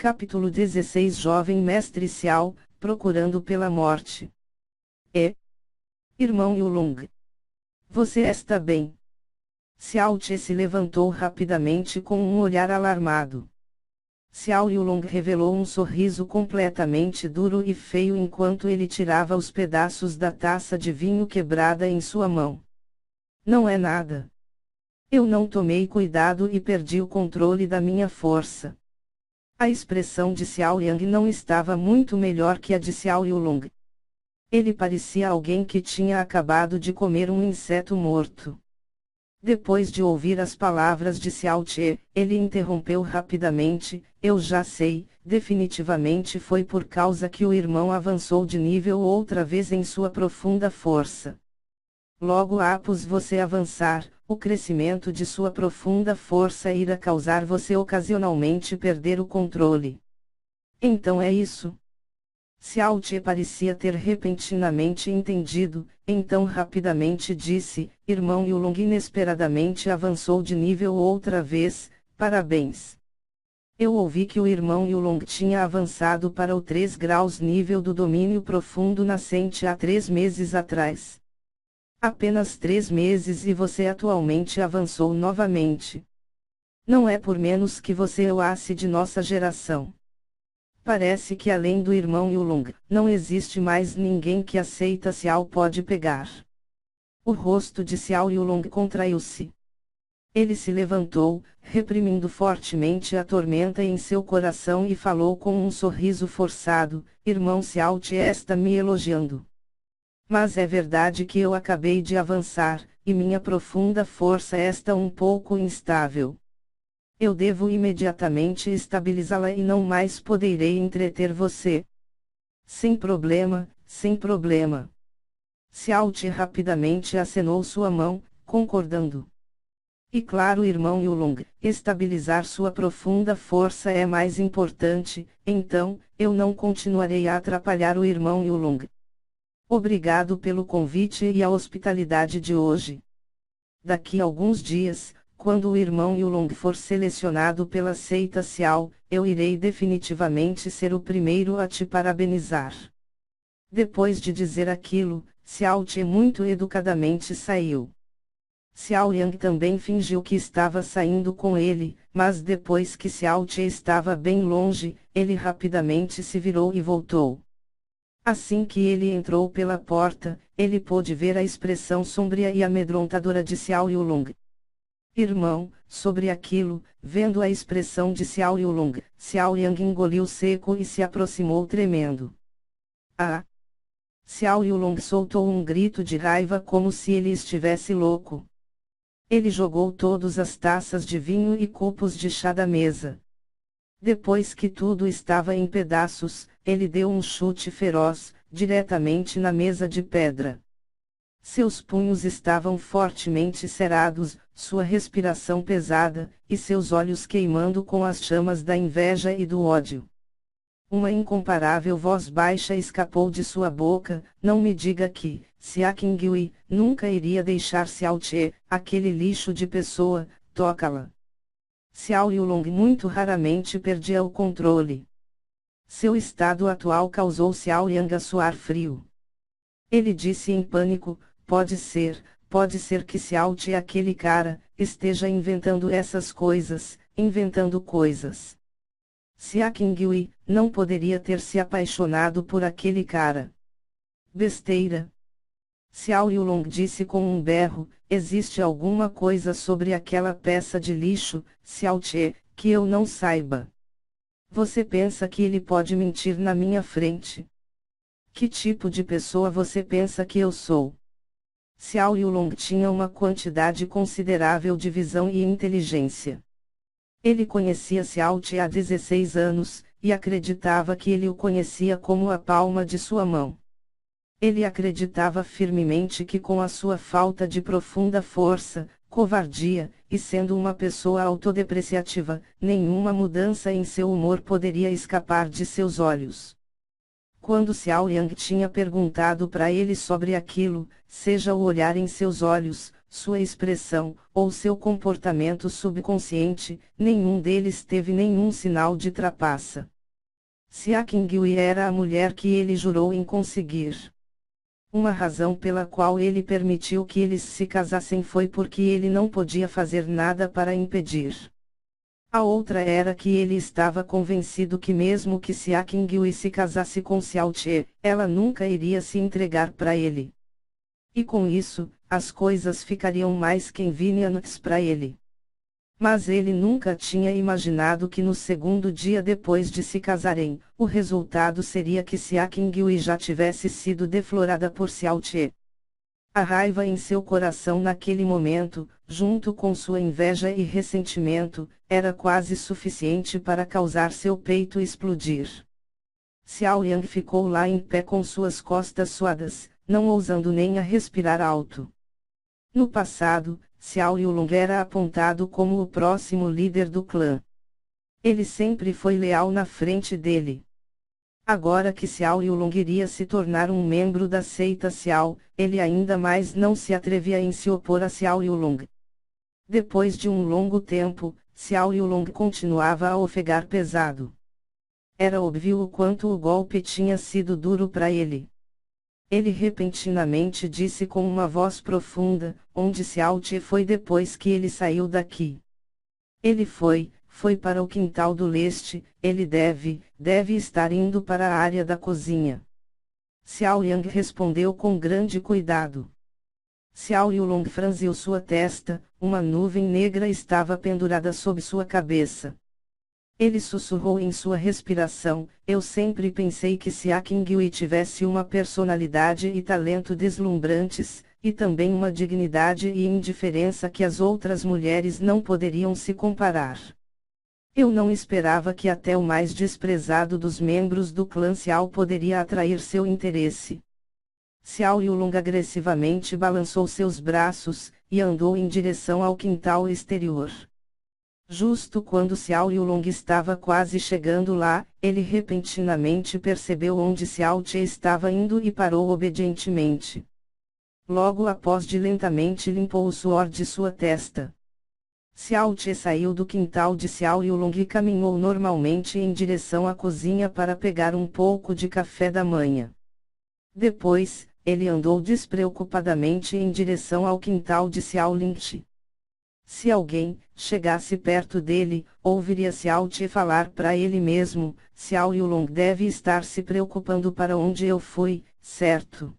Capítulo 16. Jovem mestre Xiao, procurando pela morte. Irmão Yulong. Você está bem? Xiao Te se levantou rapidamente com um olhar alarmado. Xiao Yulong revelou um sorriso completamente duro e feio enquanto ele tirava os pedaços da taça de vinho quebrada em sua mão. Não é nada. Eu não tomei cuidado e perdi o controle da minha força. A expressão de Xiao Yang não estava muito melhor que a de Xiao Yulong. Ele parecia alguém que tinha acabado de comer um inseto morto. Depois de ouvir as palavras de Xiao Te, ele interrompeu rapidamente: eu já sei, definitivamente foi por causa que o irmão avançou de nível outra vez em sua profunda força. Logo após você avançar, o crescimento de sua profunda força irá causar você ocasionalmente perder o controle. Então é isso? Xiao Te parecia ter repentinamente entendido, então rapidamente disse: irmão Yulong inesperadamente avançou de nível outra vez, parabéns. Eu ouvi que o irmão Yulong tinha avançado para o 3 graus nível do domínio profundo nascente há 3 meses atrás. Apenas 3 meses e você atualmente avançou novamente. Não é por menos que você é o ace de nossa geração. Parece que além do irmão Yulong, não existe mais ninguém que aceita Xiao pode pegar. O rosto de Xiao Yulong contraiu-se. Ele se levantou, reprimindo fortemente a tormenta em seu coração e falou com um sorriso forçado: irmão Xiao Te está me elogiando. Mas é verdade que eu acabei de avançar, e minha profunda força está um pouco instável. Eu devo imediatamente estabilizá-la e não mais poderei entreter você. Sem problema, sem problema. Xiao Te rapidamente acenou sua mão, concordando. E claro, irmão Yulong, estabilizar sua profunda força é mais importante, então, eu não continuarei a atrapalhar o irmão Yulong. Obrigado pelo convite e a hospitalidade de hoje. Daqui a alguns dias, quando o irmão Yulong for selecionado pela seita Xiao, eu irei definitivamente ser o primeiro a te parabenizar. Depois de dizer aquilo, Xiao Te muito educadamente saiu. Xiao Yang também fingiu que estava saindo com ele, mas depois que Xiao Te estava bem longe, ele rapidamente se virou e voltou. Assim que ele entrou pela porta, ele pôde ver a expressão sombria e amedrontadora de Xiao Yulong. Irmão, sobre aquilo, vendo a expressão de Xiao Yulong, Xiao Yang engoliu seco e se aproximou tremendo. Ah! Xiao Yulong soltou um grito de raiva como se ele estivesse louco. Ele jogou todas as taças de vinho e copos de chá da mesa. Depois que tudo estava em pedaços, ele deu um chute feroz, diretamente na mesa de pedra. Seus punhos estavam fortemente cerrados, sua respiração pesada, e seus olhos queimando com as chamas da inveja e do ódio. Uma incomparável voz baixa escapou de sua boca: não me diga que, Xia Qingyue, nunca iria deixar Xiao Te, aquele lixo de pessoa, toca-la. Xiao Yulong muito raramente perdia o controle. Seu estado atual causou Xiao Yang a suar frio. Ele disse em pânico: pode ser que Xiao Te, aquele cara, esteja inventando essas coisas, inventando coisas. Xia Qingyue não poderia ter se apaixonado por aquele cara. Besteira. Xiao Yulong disse com um berro: existe alguma coisa sobre aquela peça de lixo, Xiao Te, que eu não saiba? Você pensa que ele pode mentir na minha frente? Que tipo de pessoa você pensa que eu sou? Xiao Yulong tinha uma quantidade considerável de visão e inteligência. Ele conhecia Xiao Te há 16 anos, e acreditava que ele o conhecia como a palma de sua mão. Ele acreditava firmemente que com a sua falta de profunda força, covardia, e sendo uma pessoa autodepreciativa, nenhuma mudança em seu humor poderia escapar de seus olhos. Quando Xiao Yang tinha perguntado para ele sobre aquilo, seja o olhar em seus olhos, sua expressão, ou seu comportamento subconsciente, nenhum deles teve nenhum sinal de trapaça. Sia Qinghui era a mulher que ele jurou em conseguir. Uma razão pela qual ele permitiu que eles se casassem foi porque ele não podia fazer nada para impedir. A outra era que ele estava convencido que mesmo que Sia Qinghui se casasse com Xiao Che, ela nunca iria se entregar para ele. E com isso, as coisas ficariam mais convenientes para ele. Mas ele nunca tinha imaginado que no segundo dia depois de se casarem, o resultado seria que Sia Qinghui já tivesse sido deflorada por Xiao Che. A raiva em seu coração naquele momento, junto com sua inveja e ressentimento, era quase suficiente para causar seu peito explodir. Xiao Yang ficou lá em pé com suas costas suadas, não ousando nem a respirar alto. No passado, Xiao Yulong era apontado como o próximo líder do clã. Ele sempre foi leal na frente dele. Agora que Xiao Yulong iria se tornar um membro da seita Xiao, ele ainda mais não se atrevia em se opor a Xiao Yulong. Depois de um longo tempo, Xiao Yulong continuava a ofegar pesado. Era óbvio o quanto o golpe tinha sido duro para ele. Ele repentinamente disse com uma voz profunda, onde Xiao Che foi depois que ele saiu daqui. Ele foi para o quintal do leste, ele deve estar indo para a área da cozinha. Xiao Yang respondeu com grande cuidado. Xiao Yulong franziu sua testa, uma nuvem negra estava pendurada sob sua cabeça. Ele sussurrou em sua respiração, eu sempre pensei que Sia Qinghui tivesse uma personalidade e talento deslumbrantes, e também uma dignidade e indiferença que as outras mulheres não poderiam se comparar. Eu não esperava que até o mais desprezado dos membros do clã Xiao poderia atrair seu interesse. Xiao Yulong agressivamente balançou seus braços, e andou em direção ao quintal exterior. Justo quando Xiao Yulong estava quase chegando lá, ele repentinamente percebeu onde Xiao Che estava indo e parou obedientemente. Logo após lentamente limpou o suor de sua testa. Xiao Che saiu do quintal de Xiao Yulong e caminhou normalmente em direção à cozinha para pegar um pouco de café da manhã. Depois, ele andou despreocupadamente em direção ao quintal de Xiao Lingchi. Se alguém chegasse perto dele, ouviria Xiao Che falar para ele mesmo, Xiao Yulong deve estar se preocupando para onde eu fui, certo?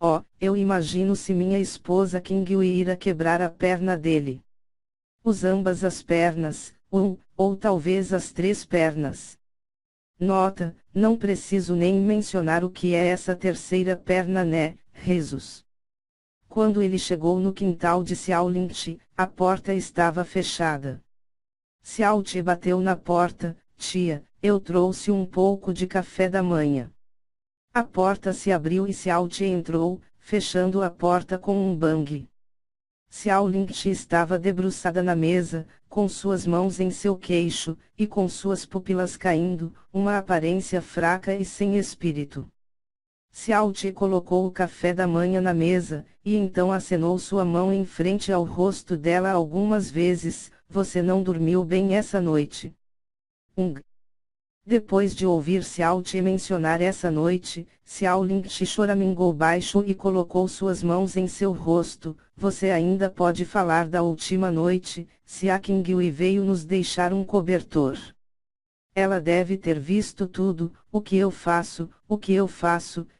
Oh, eu imagino se minha esposa Qinghui irá quebrar a perna dele. Ambas as pernas, ou talvez as 3 pernas. Nota, não preciso nem mencionar o que é essa terceira perna, né, rezos. Quando ele chegou no quintal de Xiao Lingchi, a porta estava fechada. Xiao Che bateu na porta, tia, eu trouxe um pouco de café da manhã. A porta se abriu e Xiao Che entrou, fechando a porta com um bang. Xiao Lingchi estava debruçada na mesa, com suas mãos em seu queixo, e com suas pupilas caindo, uma aparência fraca e sem espírito. Xiao Che colocou o café da manhã na mesa, e então acenou sua mão em frente ao rosto dela algumas vezes, você não dormiu bem essa noite. Depois de ouvir Xiao Che mencionar essa noite, Xiao Lingchi choramingou baixo e colocou suas mãos em seu rosto, você ainda pode falar da última noite, Sia Qinghui veio nos deixar um cobertor. Ela deve ter visto tudo, o que eu faço,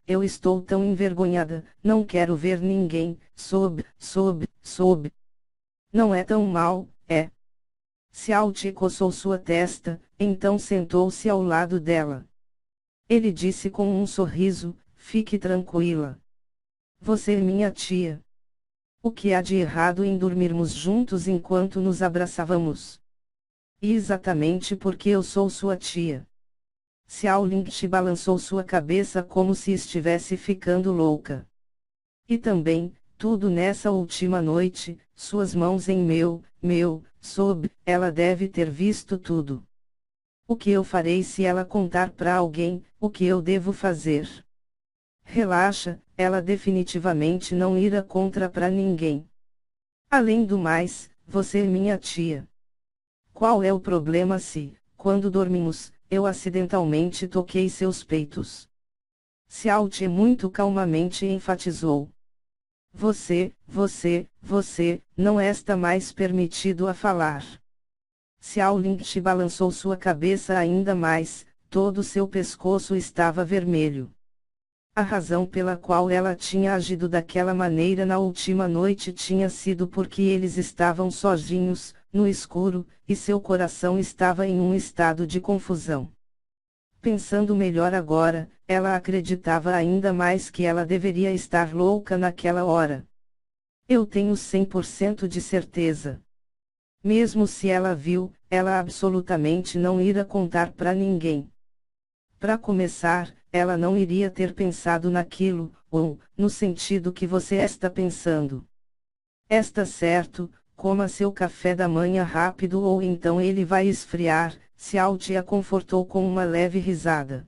eu estou tão envergonhada, não quero ver ninguém, sob. Não é tão mal, é? Xiao Che coçou sua testa, então sentou-se ao lado dela. Ele disse com um sorriso, fique tranquila. Você é minha tia. O que há de errado em dormirmos juntos enquanto nos abraçávamos? E exatamente porque eu sou sua tia. Xiao Lingchi balançou sua cabeça como se estivesse ficando louca. E também, tudo nessa última noite, suas mãos em sob, ela deve ter visto tudo. O que eu farei se ela contar para alguém, o que eu devo fazer? Relaxa, ela definitivamente não irá contar para ninguém. Além do mais, você é minha tia. Qual é o problema se, quando dormimos, eu acidentalmente toquei seus peitos? Xiao-Te muito calmamente enfatizou. Você, não está mais permitido a falar. Xiao Lingchi balançou sua cabeça ainda mais, todo seu pescoço estava vermelho. A razão pela qual ela tinha agido daquela maneira na última noite tinha sido porque eles estavam sozinhos, no escuro, e seu coração estava em um estado de confusão. Pensando melhor agora, ela acreditava ainda mais que ela deveria estar louca naquela hora. Eu tenho 100% de certeza. Mesmo se ela viu, ela absolutamente não irá contar para ninguém. Para começar, ela não iria ter pensado naquilo, ou, no sentido que você está pensando. Está certo, coma seu café da manhã rápido ou então ele vai esfriar, Xiao-Te a confortou com uma leve risada.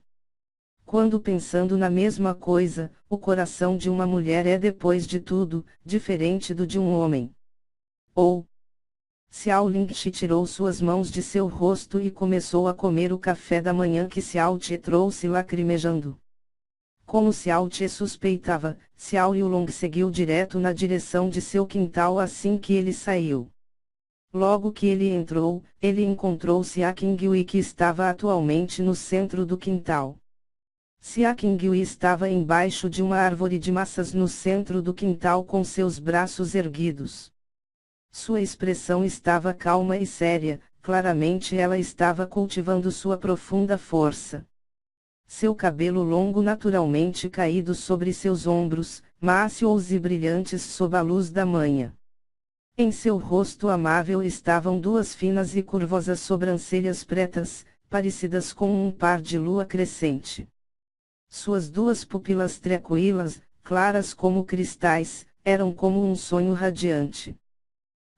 Quando pensando na mesma coisa, o coração de uma mulher é depois de tudo, diferente do de um homem. Ou, Xiao Lingchi tirou suas mãos de seu rosto e começou a comer o café da manhã que Xiao-Te trouxe lacrimejando. Como Xiao-Te suspeitava, Xiao Yulong seguiu direto na direção de seu quintal assim que ele saiu. Logo que ele entrou, ele encontrou Xia Qingyue que estava atualmente no centro do quintal. Xia Qingyue estava embaixo de uma árvore de maçãs no centro do quintal com seus braços erguidos. Sua expressão estava calma e séria, claramente ela estava cultivando sua profunda força. Seu cabelo longo naturalmente caído sobre seus ombros, mácios e brilhantes sob a luz da manhã. Em seu rosto amável estavam duas finas e curvosas sobrancelhas pretas, parecidas com um par de lua crescente. Suas duas pupilas tranquilas, claras como cristais, eram como um sonho radiante.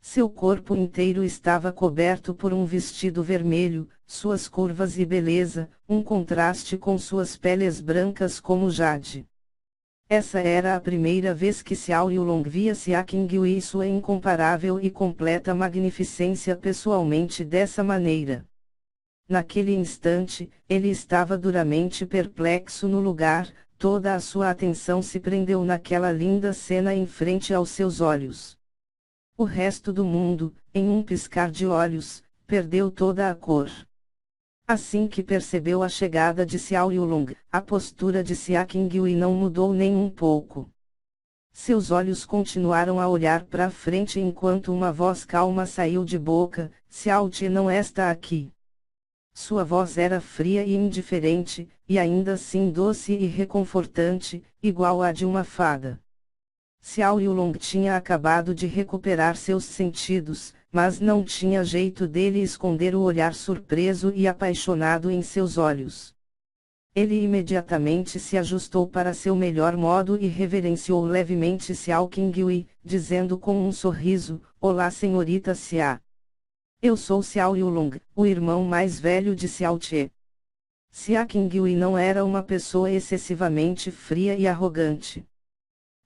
Seu corpo inteiro estava coberto por um vestido vermelho, suas curvas e beleza, um contraste com suas peles brancas como jade. Essa era a primeira vez que Xiao Yulong via Xia Qingyue e sua incomparável e completa magnificência pessoalmente dessa maneira. Naquele instante, ele estava duramente perplexo no lugar, toda a sua atenção se prendeu naquela linda cena em frente aos seus olhos. O resto do mundo, em um piscar de olhos, perdeu toda a cor. Assim que percebeu a chegada de Xiao Yulong, a postura de Xia Qingyue não mudou nem um pouco. Seus olhos continuaram a olhar para frente enquanto uma voz calma saiu de boca, Xiao-Te não está aqui. Sua voz era fria e indiferente, e ainda assim doce e reconfortante, igual à de uma fada. Xiao Yulong tinha acabado de recuperar seus sentidos, mas não tinha jeito dele esconder o olhar surpreso e apaixonado em seus olhos. Ele imediatamente se ajustou para seu melhor modo e reverenciou levemente Xiao Qingyue, dizendo com um sorriso, Olá senhorita Xia. Eu sou Xiao Yulong, o irmão mais velho de Xiao-Te. Xia Qingyue não era uma pessoa excessivamente fria e arrogante.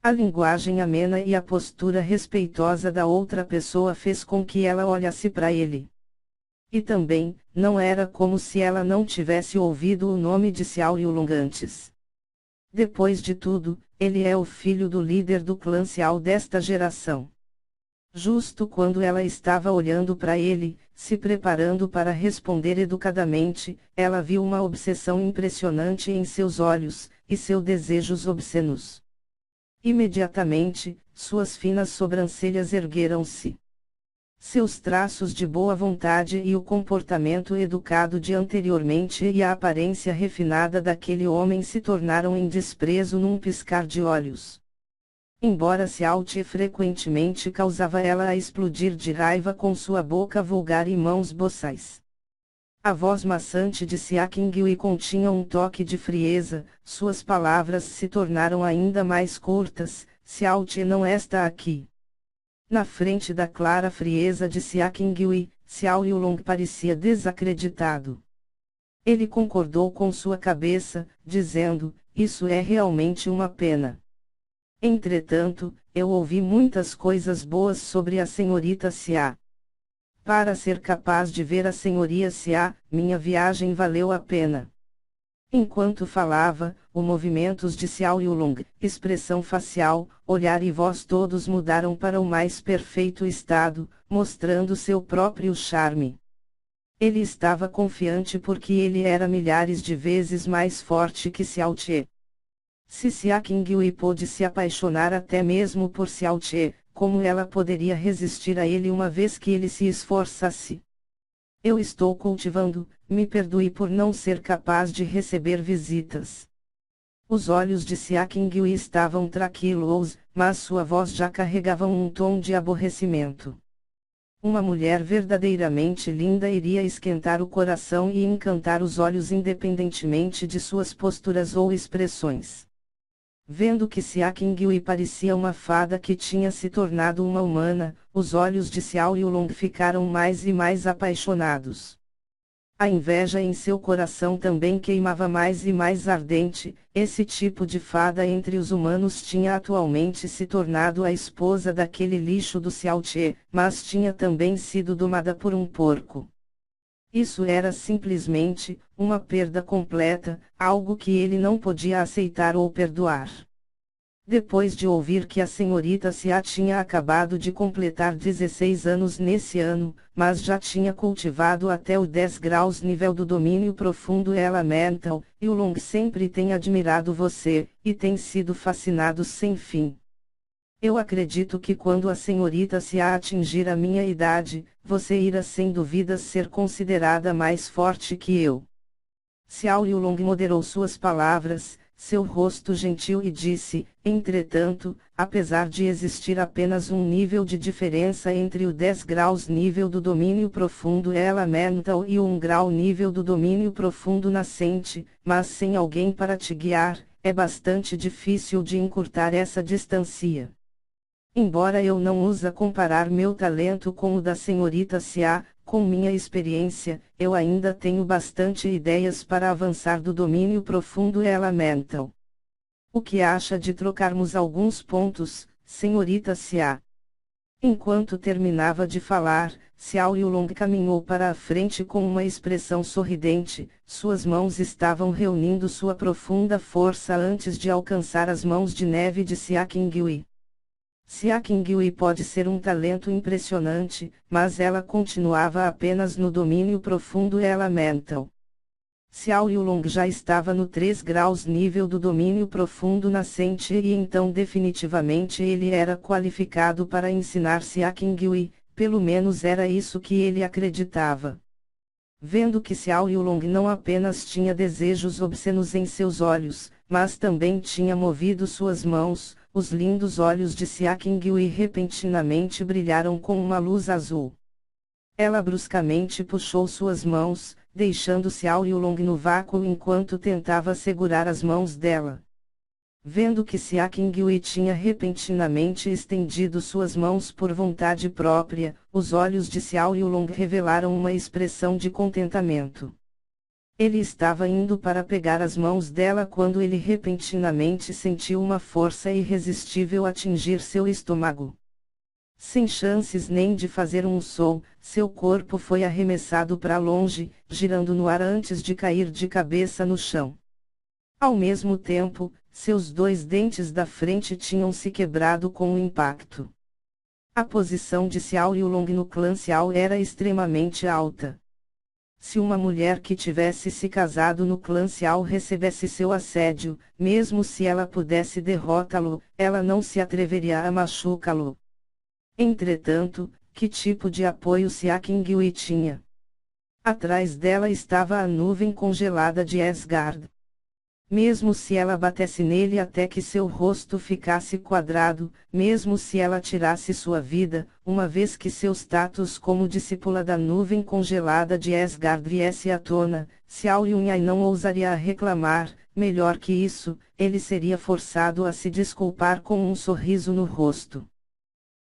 A linguagem amena e a postura respeitosa da outra pessoa fez com que ela olhasse para ele. E também, não era como se ela não tivesse ouvido o nome de Xiao Yulong antes. Depois de tudo, ele é o filho do líder do clã Xiao desta geração. Justo quando ela estava olhando para ele, se preparando para responder educadamente, ela viu uma obsessão impressionante em seus olhos, e seus desejos obscenos. Imediatamente, suas finas sobrancelhas ergueram-se. Seus traços de boa vontade e o comportamento educado de anteriormente e a aparência refinada daquele homem se tornaram em desprezo num piscar de olhos. Embora Xiao-Te frequentemente causava ela a explodir de raiva com sua boca vulgar e mãos boçais. A voz maçante de Xia Qingyue continha um toque de frieza, suas palavras se tornaram ainda mais curtas, Xiao-Te não está aqui. Na frente da clara frieza de Xia Qingyue, Xiao Yulong parecia desacreditado. Ele concordou com sua cabeça, dizendo, isso é realmente uma pena. Entretanto, eu ouvi muitas coisas boas sobre a senhorita Xia. Para ser capaz de ver a senhoria Xia, minha viagem valeu a pena. Enquanto falava, os movimentos de Xiao Yulong, expressão facial, olhar e voz todos mudaram para o mais perfeito estado, mostrando seu próprio charme. Ele estava confiante porque ele era milhares de vezes mais forte que Xiao Che. Se Xia Qingyue pôde se apaixonar até mesmo por Xiao Che, como ela poderia resistir a ele uma vez que ele se esforçasse? Eu estou cultivando, me perdoe por não ser capaz de receber visitas. Os olhos de Xia Qingyue estavam tranquilos, mas sua voz já carregava um tom de aborrecimento. Uma mulher verdadeiramente linda iria esquentar o coração e encantar os olhos independentemente de suas posturas ou expressões. Vendo que Xia Qingyue parecia uma fada que tinha se tornado uma humana, os olhos de Xiao Yulong ficaram mais e mais apaixonados. A inveja em seu coração também queimava mais e mais ardente. Esse tipo de fada entre os humanos tinha atualmente se tornado a esposa daquele lixo do Xiao Che, mas tinha também sido domada por um porco. Isso era simplesmente uma perda completa, algo que ele não podia aceitar ou perdoar. Depois de ouvir que a senhorita Xia tinha acabado de completar 16 anos nesse ano, mas já tinha cultivado até o 10 graus nível do domínio profundo elemental, Yulong sempre tem admirado você, e tem sido fascinado sem fim. Eu acredito que quando a senhorita Xia atingir a minha idade, você irá sem dúvidas ser considerada mais forte que eu. Xiao Yulong moderou suas palavras, seu rosto gentil e disse, entretanto, apesar de existir apenas um nível de diferença entre o 10 graus nível do domínio profundo elemental e o 1 grau nível do domínio profundo nascente, mas sem alguém para te guiar, é bastante difícil de encurtar essa distância. Embora eu não use comparar meu talento com o da senhorita Xia, com minha experiência, eu ainda tenho bastante ideias para avançar do domínio profundo elemental. O que acha de trocarmos alguns pontos, senhorita Xia? Enquanto terminava de falar, Xiao Yulong caminhou para a frente com uma expressão sorridente, suas mãos estavam reunindo sua profunda força antes de alcançar as mãos de neve de Xia Qingyue. Xia Qingyue pode ser um talento impressionante, mas ela continuava apenas no domínio profundo elemental. Xiao Yulong já estava no 3 graus nível do domínio profundo nascente e então definitivamente ele era qualificado para ensinar Xia Qingyue, pelo menos era isso que ele acreditava. Vendo que Xiao Yulong não apenas tinha desejos obscenos em seus olhos, mas também tinha movido suas mãos, os lindos olhos de Xia Qingyue repentinamente brilharam com uma luz azul. Ela bruscamente puxou suas mãos, deixando Xiao Yulong no vácuo enquanto tentava segurar as mãos dela. Vendo que Xia Qingyue tinha repentinamente estendido suas mãos por vontade própria, os olhos de Xiao Yulong revelaram uma expressão de contentamento. Ele estava indo para pegar as mãos dela quando ele repentinamente sentiu uma força irresistível atingir seu estômago. Sem chances nem de fazer um som, seu corpo foi arremessado para longe, girando no ar antes de cair de cabeça no chão. Ao mesmo tempo, seus 2 dentes da frente tinham se quebrado com o impacto. A posição de Xiao Yulong no clã Xiao era extremamente alta. Se uma mulher que tivesse se casado no clã Xiao recebesse seu assédio, mesmo se ela pudesse derrotá-lo, ela não se atreveria a machucá-lo. Entretanto, que tipo de apoio Xia Qingyue tinha? Atrás dela estava a nuvem congelada de Asgard. Mesmo se ela batesse nele até que seu rosto ficasse quadrado, mesmo se ela tirasse sua vida, uma vez que seu status como discípula da nuvem congelada de Asgard viesse à tona, Xiao Yunai não ousaria reclamar, melhor que isso, ele seria forçado a se desculpar com um sorriso no rosto.